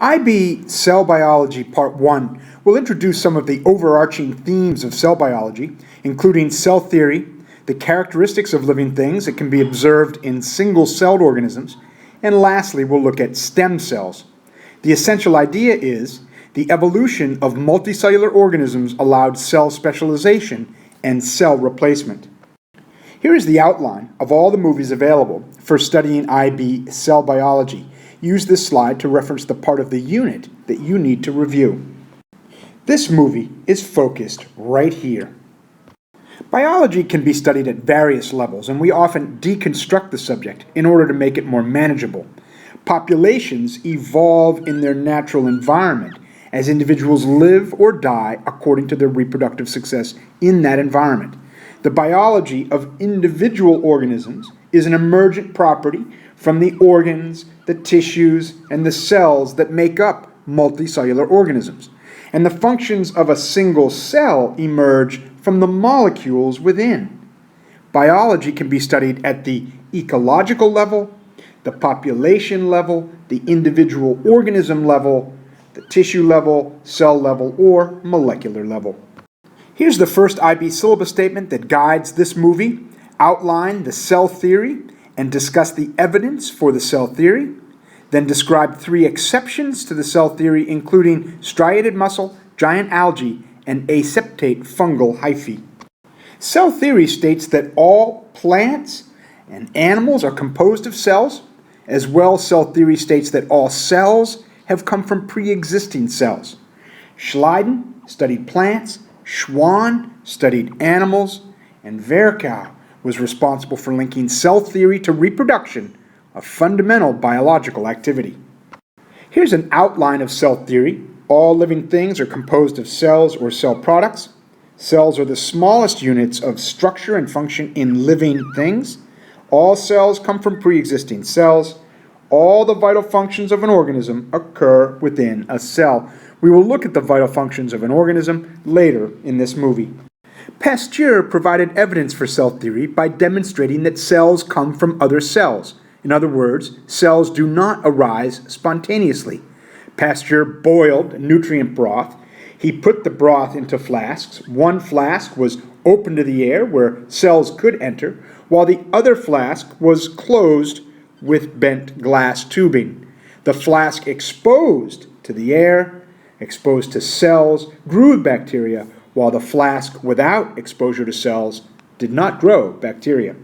IB Cell Biology Part 1 will introduce some of the overarching themes of cell biology, including cell theory, the characteristics of living things that can be observed in single-celled organisms, and lastly, we'll look at stem cells. The essential idea is the evolution of multicellular organisms allowed cell specialization and cell replacement. Here is the outline of all the movies available for studying IB cell biology. Use this slide to reference the part of the unit that you need to review. This movie is focused right here. Biology can be studied at various levels, and we often deconstruct the subject in order to make it more manageable. Populations evolve in their natural environment as individuals live or die according to their reproductive success in that environment. The biology of individual organisms is an emergent property from the organs, the tissues, and the cells that make up multicellular organisms. And the functions of a single cell emerge from the molecules within. Biology can be studied at the ecological level, the population level, the individual organism level, the tissue level, cell level, or molecular level. Here's the first IB syllabus statement that guides this movie. Outline the cell theory and discuss the evidence for the cell theory. Then describe 3 exceptions to the cell theory, including striated muscle, giant algae, and aseptate fungal hyphae. Cell theory states that all plants and animals are composed of cells. As well, cell theory states that all cells have come from pre-existing cells. Schleiden studied plants, Schwann studied animals, and Virchow was responsible for linking cell theory to reproduction, a fundamental biological activity. Here's an outline of cell theory. All living things are composed of cells or cell products. Cells are the smallest units of structure and function in living things. All cells come from pre-existing cells. All the vital functions of an organism occur within a cell. We will look at the vital functions of an organism later in this movie. Pasteur provided evidence for cell theory by demonstrating that cells come from other cells. In other words, cells do not arise spontaneously. Pasteur boiled nutrient broth. He put the broth into flasks. One flask was open to the air where cells could enter, while the other flask was closed with bent glass tubing. The flask exposed to the air, exposed to cells, grew bacteria, while the flask without exposure to cells did not grow bacteria.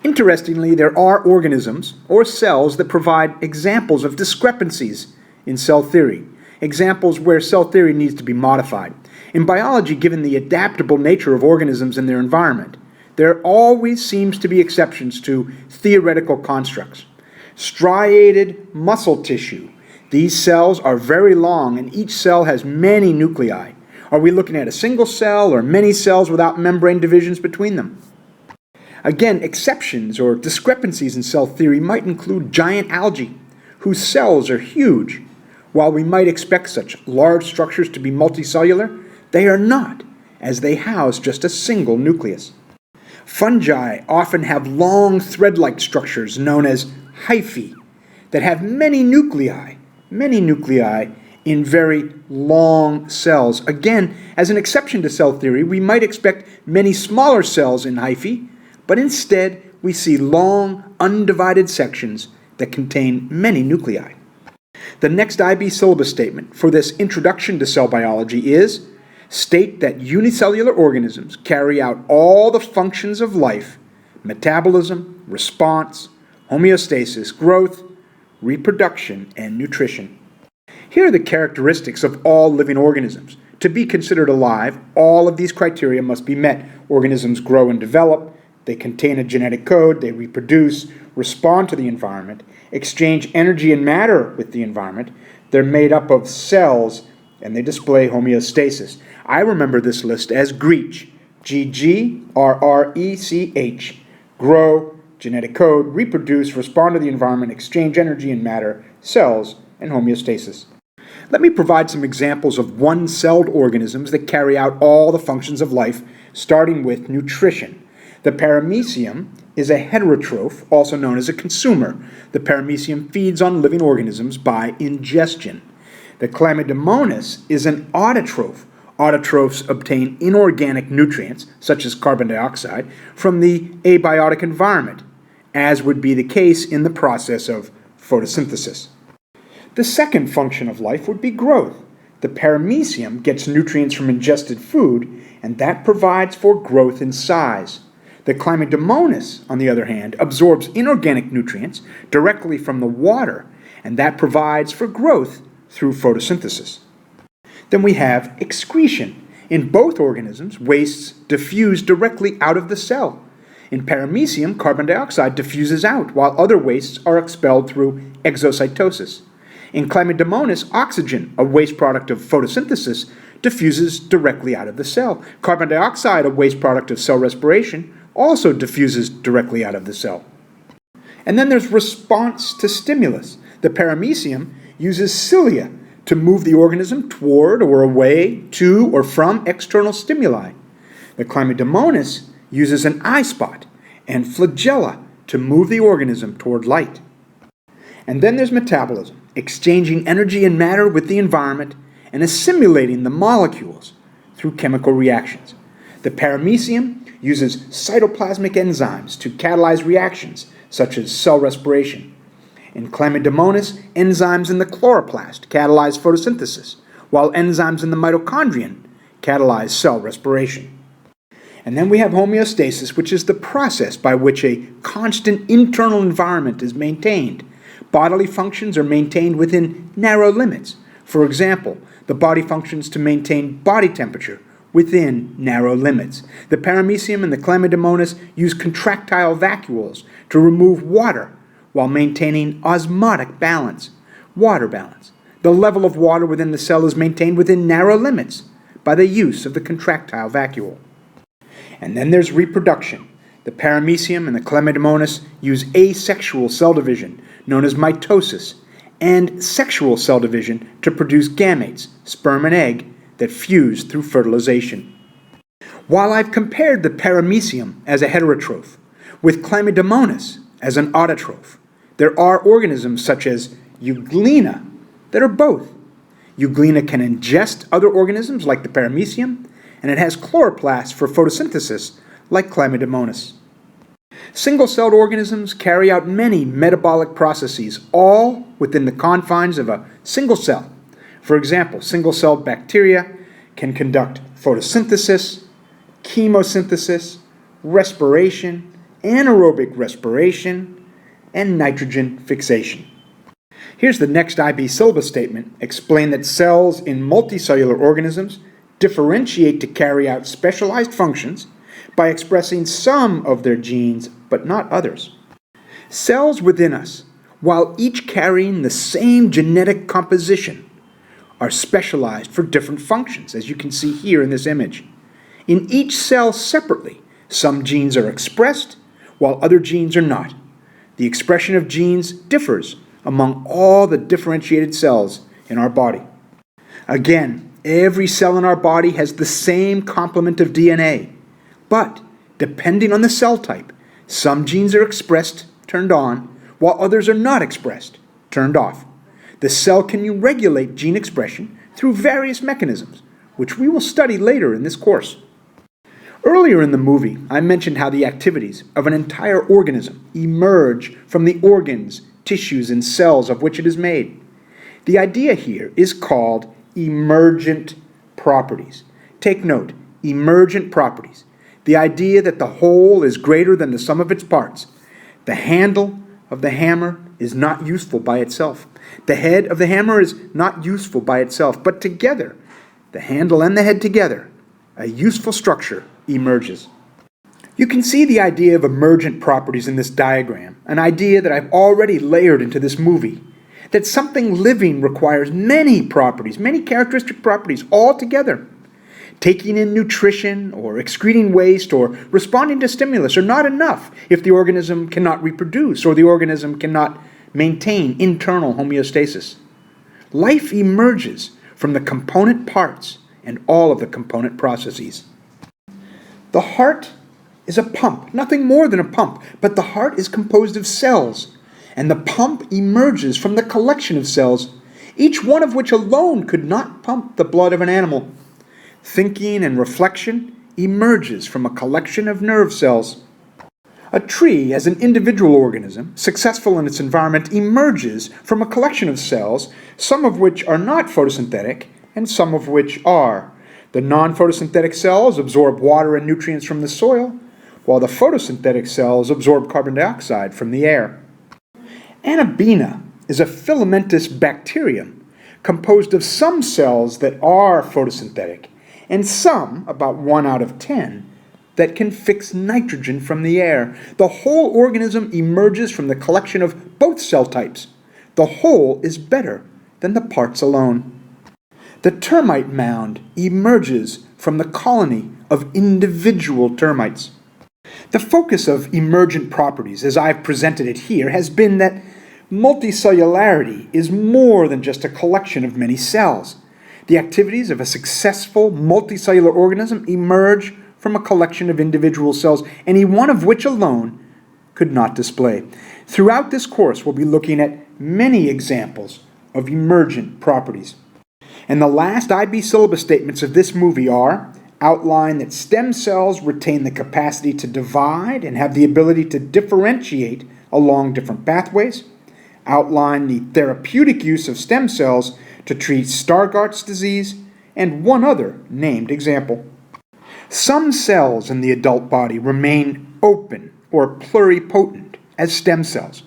Interestingly, there are organisms or cells that provide examples of discrepancies in cell theory, examples where cell theory needs to be modified. In biology, given the adaptable nature of organisms and their environment, there always seems to be exceptions to theoretical constructs. Striated muscle tissue. These cells are very long, and each cell has many nuclei. Are we looking at a single cell or many cells without membrane divisions between them? Again, exceptions or discrepancies in cell theory might include giant algae, whose cells are huge. While we might expect such large structures to be multicellular, they are not, as they house just a single nucleus. Fungi often have long thread-like structures known as hyphae that have many nuclei in very long cells. Again, as an exception to cell theory, we might expect many smaller cells in hyphae, but instead we see long, undivided sections that contain many nuclei. The next IB syllabus statement for this introduction to cell biology is: state that unicellular organisms carry out all the functions of life: metabolism, response, homeostasis, growth, reproduction, and nutrition. Here are the characteristics of all living organisms. To be considered alive, all of these criteria must be met. Organisms grow and develop, they contain a genetic code, they reproduce, respond to the environment, exchange energy and matter with the environment, they're made up of cells, and they display homeostasis. I remember this list as GREECH, G-G-R-R-E-C-H, grow, genetic code, reproduce, respond to the environment, exchange energy and matter, cells, and homeostasis. Let me provide some examples of one-celled organisms that carry out all the functions of life, starting with nutrition. The paramecium is a heterotroph, also known as a consumer. The paramecium feeds on living organisms by ingestion. The chlamydomonas is an autotroph. Autotrophs obtain inorganic nutrients, such as carbon dioxide, from the abiotic environment, as would be the case in the process of photosynthesis. The second function of life would be growth. The paramecium gets nutrients from ingested food, and that provides for growth in size. The chlamydomonas, on the other hand, absorbs inorganic nutrients directly from the water, and that provides for growth through photosynthesis. Then we have excretion. In both organisms, wastes diffuse directly out of the cell. In paramecium, carbon dioxide diffuses out, while other wastes are expelled through exocytosis. In chlamydomonas, oxygen, a waste product of photosynthesis, diffuses directly out of the cell. Carbon dioxide, a waste product of cell respiration, also diffuses directly out of the cell. And then there's response to stimulus. The paramecium uses cilia to move the organism toward or away to or from external stimuli. The chlamydomonas uses an eye spot and flagella to move the organism toward light. And then there's metabolism, exchanging energy and matter with the environment and assimilating the molecules through chemical reactions. The paramecium uses cytoplasmic enzymes to catalyze reactions such as cell respiration. In chlamydomonas, enzymes in the chloroplast catalyze photosynthesis, while enzymes in the mitochondrion catalyze cell respiration. And then we have homeostasis, which is the process by which a constant internal environment is maintained. Bodily functions are maintained within narrow limits. For example, the body functions to maintain body temperature within narrow limits. The paramecium and the chlamydomonas use contractile vacuoles to remove water while maintaining osmotic balance, water balance. The level of water within the cell is maintained within narrow limits by the use of the contractile vacuole. And then there's reproduction. The paramecium and the chlamydomonas use asexual cell division, known as mitosis, and sexual cell division to produce gametes, sperm and egg, that fuse through fertilization. While I've compared the paramecium as a heterotroph with chlamydomonas as an autotroph, there are organisms such as Euglena that are both. Euglena can ingest other organisms like the paramecium, and it has chloroplasts for photosynthesis like chlamydomonas. Single-celled organisms carry out many metabolic processes, all within the confines of a single cell. For example, single-celled bacteria can conduct photosynthesis, chemosynthesis, respiration, anaerobic respiration, and nitrogen fixation. Here's the next IB syllabus statement. Explain that cells in multicellular organisms differentiate to carry out specialized functions by expressing some of their genes, but not others. Cells within us, while each carrying the same genetic composition, are specialized for different functions, as you can see here in this image. In each cell separately, some genes are expressed, while other genes are not. The expression of genes differs among all the differentiated cells in our body. Again, every cell in our body has the same complement of DNA, but depending on the cell type, some genes are expressed, turned on, while others are not expressed, turned off. The cell can regulate gene expression through various mechanisms, which we will study later in this course. Earlier in the movie, I mentioned how the activities of an entire organism emerge from the organs, tissues, and cells of which it is made. The idea here is called emergent properties. Take note, emergent properties. The idea that the whole is greater than the sum of its parts. The handle of the hammer is not useful by itself. The head of the hammer is not useful by itself, but together, the handle and the head together, a useful structure emerges. You can see the idea of emergent properties in this diagram, an idea that I've already layered into this movie, that something living requires many properties, many characteristic properties all together. Taking in nutrition or excreting waste or responding to stimulus are not enough if the organism cannot reproduce or the organism cannot maintain internal homeostasis. Life emerges from the component parts and all of the component processes. The heart is a pump, nothing more than a pump, but the heart is composed of cells, and the pump emerges from the collection of cells, each one of which alone could not pump the blood of an animal. Thinking and reflection emerges from a collection of nerve cells. A tree, as an individual organism, successful in its environment, emerges from a collection of cells, some of which are not photosynthetic, and some of which are. The non-photosynthetic cells absorb water and nutrients from the soil, while the photosynthetic cells absorb carbon dioxide from the air. Anabaena is a filamentous bacterium composed of some cells that are photosynthetic, and some, about 1 out of 10, that can fix nitrogen from the air. The whole organism emerges from the collection of both cell types. The whole is better than the parts alone. The termite mound emerges from the colony of individual termites. The focus of emergent properties, as I've presented it here, has been that multicellularity is more than just a collection of many cells. The activities of a successful multicellular organism emerge from a collection of individual cells, any one of which alone could not display. Throughout this course, we'll be looking at many examples of emergent properties. And the last IB syllabus statements of this movie are: outline that stem cells retain the capacity to divide and have the ability to differentiate along different pathways. Outline the therapeutic use of stem cells to treat Stargardt's disease, and one other named example. Some cells in the adult body remain open or pluripotent as stem cells.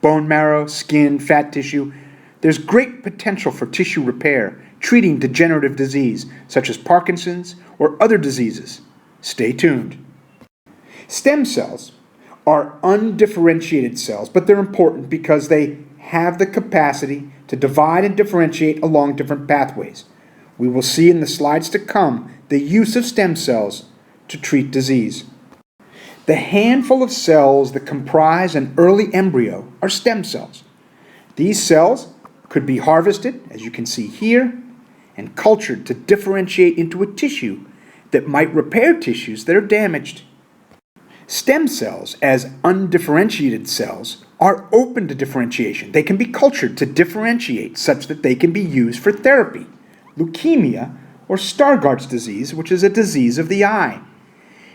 Bone marrow, skin, fat tissue. There's great potential for tissue repair, treating degenerative disease such as Parkinson's or other diseases. Stay tuned. Stem cells are undifferentiated cells, but they're important because they have the capacity to divide and differentiate along different pathways. We will see in the slides to come the use of stem cells to treat disease. The handful of cells that comprise an early embryo are stem cells. These cells could be harvested, as you can see here, and cultured to differentiate into a tissue that might repair tissues that are damaged. Stem cells, as undifferentiated cells, are open to differentiation. They can be cultured to differentiate such that they can be used for therapy, leukemia, or Stargardt's disease, which is a disease of the eye.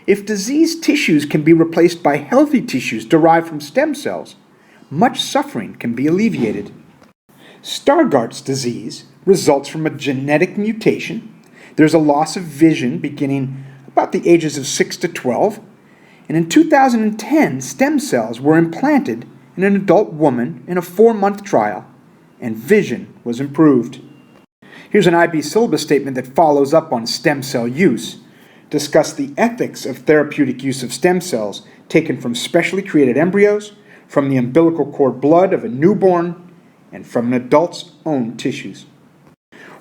If diseased tissues can be replaced by healthy tissues derived from stem cells, much suffering can be alleviated. Stargardt's disease results from a genetic mutation. There's a loss of vision beginning about the ages of 6 to 12, and in 2010, stem cells were implanted in an adult woman in a 4-month trial, and vision was improved. Here's an IB syllabus statement that follows up on stem cell use. Discuss the ethics of therapeutic use of stem cells taken from specially created embryos, from the umbilical cord blood of a newborn, and from an adult's own tissues.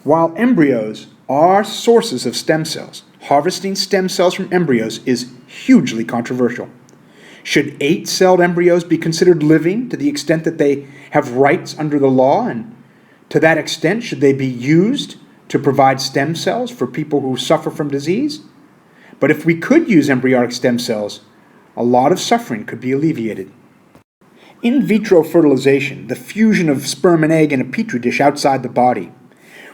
While embryos are sources of stem cells, harvesting stem cells from embryos is hugely controversial. Should 8-celled embryos be considered living to the extent that they have rights under the law, and to that extent should they be used to provide stem cells for people who suffer from disease? But if we could use embryonic stem cells, a lot of suffering could be alleviated. In vitro fertilization, the fusion of sperm and egg in a petri dish outside the body,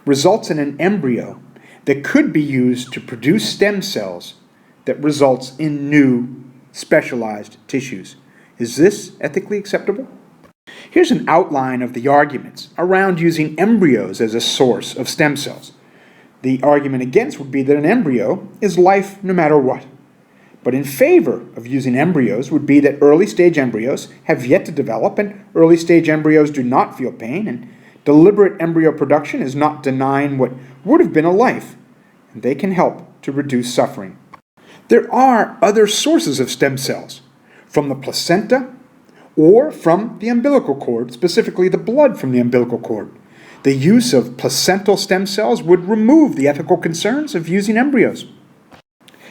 results in an embryo that could be used to produce stem cells that results in new specialized tissues. Is this ethically acceptable? Here's an outline of the arguments around using embryos as a source of stem cells. The argument against would be that an embryo is life no matter what. But in favor of using embryos would be that early-stage embryos have yet to develop, and early-stage embryos do not feel pain, and deliberate embryo production is not denying what would have been a life, and they can help to reduce suffering. There are other sources of stem cells, from the placenta or from the umbilical cord, specifically the blood from the umbilical cord. The use of placental stem cells would remove the ethical concerns of using embryos.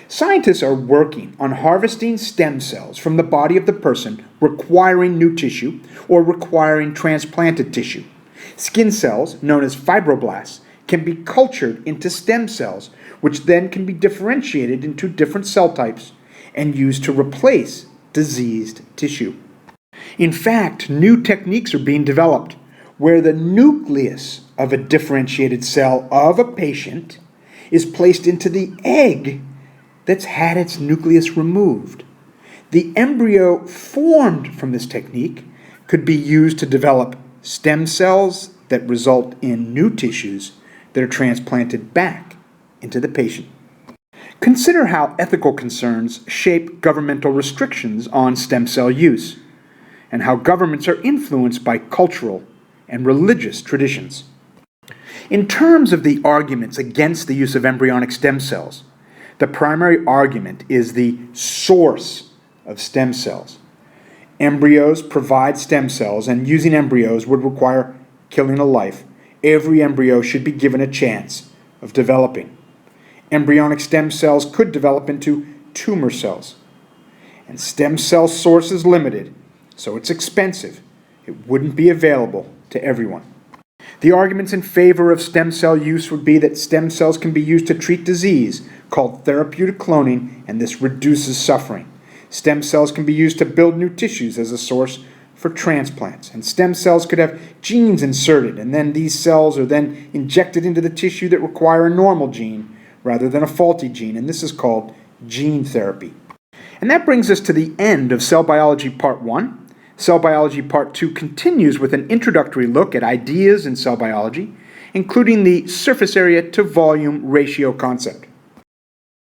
Scientists are working on harvesting stem cells from the body of the person requiring new tissue or requiring transplanted tissue. Skin cells, known as fibroblasts, can be cultured into stem cells, which then can be differentiated into different cell types, and used to replace diseased tissue. In fact, new techniques are being developed where the nucleus of a differentiated cell of a patient is placed into the egg that's had its nucleus removed. The embryo formed from this technique could be used to develop stem cells that result in new tissues that are transplanted back into the patient. Consider how ethical concerns shape governmental restrictions on stem cell use, and how governments are influenced by cultural and religious traditions. In terms of the arguments against the use of embryonic stem cells, the primary argument is the source of stem cells. Embryos provide stem cells, and using embryos would require killing a life. Every embryo should be given a chance of developing. Embryonic stem cells could develop into tumor cells. And stem cell source is limited, so it's expensive. It wouldn't be available to everyone. The arguments in favor of stem cell use would be that stem cells can be used to treat disease called therapeutic cloning, and this reduces suffering. Stem cells can be used to build new tissues as a source for transplants, and stem cells could have genes inserted, and then these cells are then injected into the tissue that require a normal gene rather than a faulty gene, and this is called gene therapy. And that brings us to the end of Cell Biology Part 1. Cell Biology Part 2 continues with an introductory look at ideas in cell biology, including the surface area to volume ratio concept.